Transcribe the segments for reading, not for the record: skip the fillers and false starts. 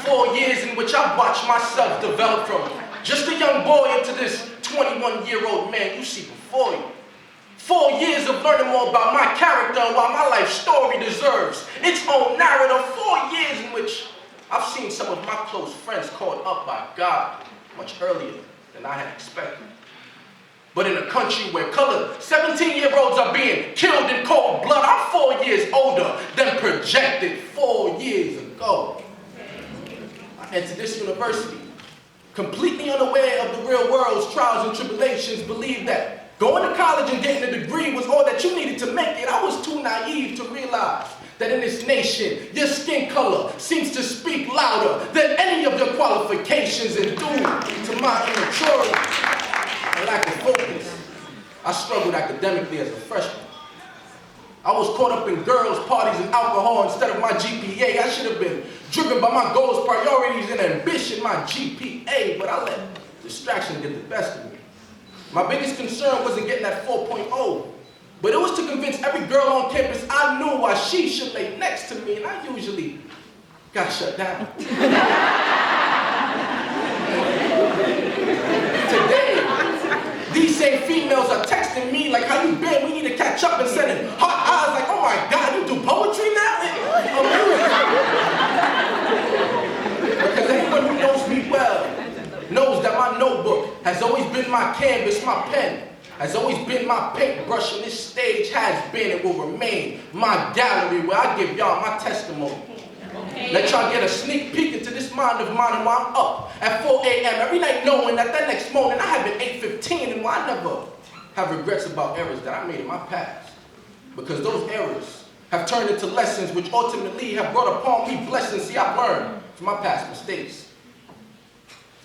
4 years in which I watched myself develop from just a young boy into this 21-year-old man you see before you. 4 years of learning more about my character and why my life story deserves its own narrative. 4 years in which I've seen some of my close friends caught up by God much earlier than I had expected. But in a country where colored 17-year-olds are being killed in cold blood, I'm 4 years older than projected 4 years ago. I entered this university completely unaware of the real world's trials and tribulations, believed that going to college and getting a degree was all that you needed to make it. I was too naive to realize that in this nation, your skin color seems to speak louder than any of your qualifications, and due to my immaturity and lack of focus, I struggled academically as a freshman. I was caught up in girls, parties, and alcohol instead of my GPA. I should have been driven by my goals, priorities, and ambition, my GPA, but I let distraction get the best of me. My biggest concern wasn't getting that 4.0, but it was to convince every girl on campus I knew why she should lay next to me, and I usually got shut down. Today, these same females are texting me like, how you been? We need to catch up, and sending hot eyes like, oh my God, you do poetry now? Because anyone who knows me well knows that my notebook has always been my canvas, my pen has always been my paintbrush, and this stage has been and will remain my gallery where I give y'all my testimony. Let y'all get a sneak peek into this mind of mine, and while I'm up at 4 a.m. every night knowing that that next morning I have been 8:15, and why I never have regrets about errors that I made in my past. Because those errors have turned into lessons which ultimately have brought upon me blessings. See, I've learned from my past mistakes.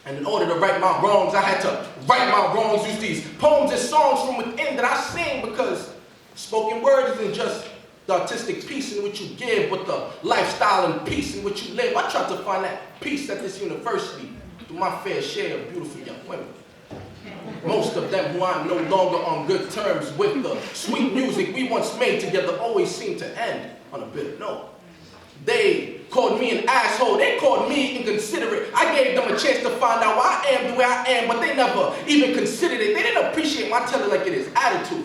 And in order to right my wrongs, I had to right my wrongs, use these poems and songs from within that I sing, because spoken word isn't just the artistic piece in which you give, but the lifestyle and peace in which you live. I tried to find that peace at this university through my fair share of beautiful young women. Most of them who I'm no longer on good terms with. The sweet music we once made together always seemed to end on a bitter note. They called me an asshole, they called me inconsiderate. I gave them a chance to find out why I am the way I am, but they never even considered it. They didn't appreciate my telling like it is attitude.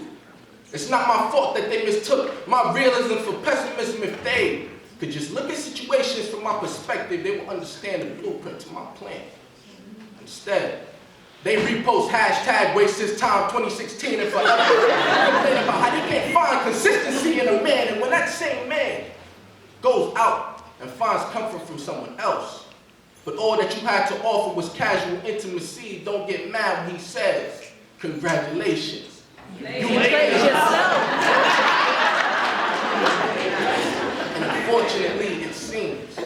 It's not my fault that they mistook my realism for pessimism. If they could just look at situations from my perspective, they would understand the blueprint to my plan. Instead, they repost hashtag waste his time 2016 and forever complain about how they can't find consistency in a man, and when that same man goes out and finds comfort from someone else, but all that you had to offer was casual intimacy, don't get mad when he says, congratulations. You made yourself. And unfortunately, it seems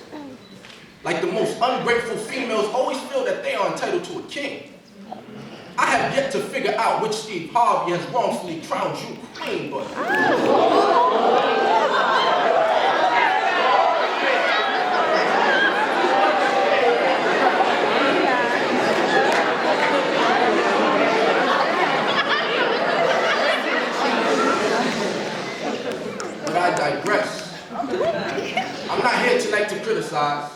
like the most ungrateful females always feel that they are entitled to a king. I have yet to figure out which Steve Harvey has wrongfully crowned you queen, but I digress. I'm not here tonight to criticize,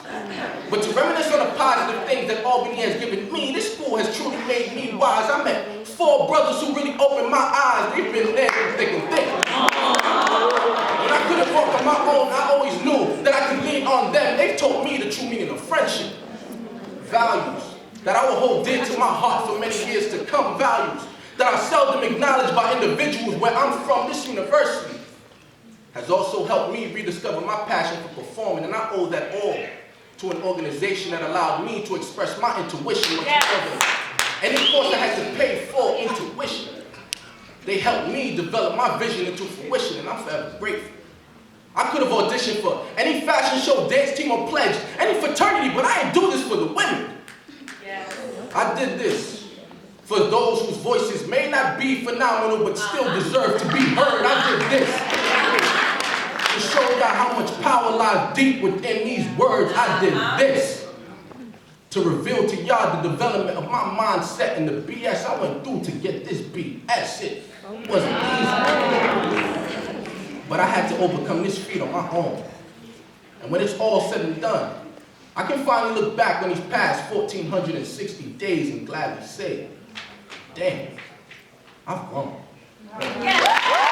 but to reminisce on the positive things that Albany has given me. This school has truly made me wise. I met 4 brothers who really opened my eyes. They've been there through thick and thin. When I couldn't walk on my own, I always knew that I could lean on them. They've taught me the true meaning of friendship. Values that I will hold dear to my heart for many years to come. Values that are seldom acknowledged by individuals where I'm from. This university has also helped me rediscover my passion for performing, and I owe that all to an organization that allowed me to express my intuition whatsoever. Any course that had to pay for intuition, they helped me develop my vision into fruition, and I'm forever grateful. I could have auditioned for any fashion show, dance team, or pledge, any fraternity, but I didn't do this for the women. I did this for those whose voices may not be phenomenal, but still deserve to be heard. I did this to show y'all how much power lies deep within these words. I did this to reveal to y'all the development of my mindset and the BS I went through to get this BS. It wasn't easy, but I had to overcome this feat on my own. And when it's all said and done, I can finally look back on these past 1,460 days and gladly say, damn, I've grown. Yeah.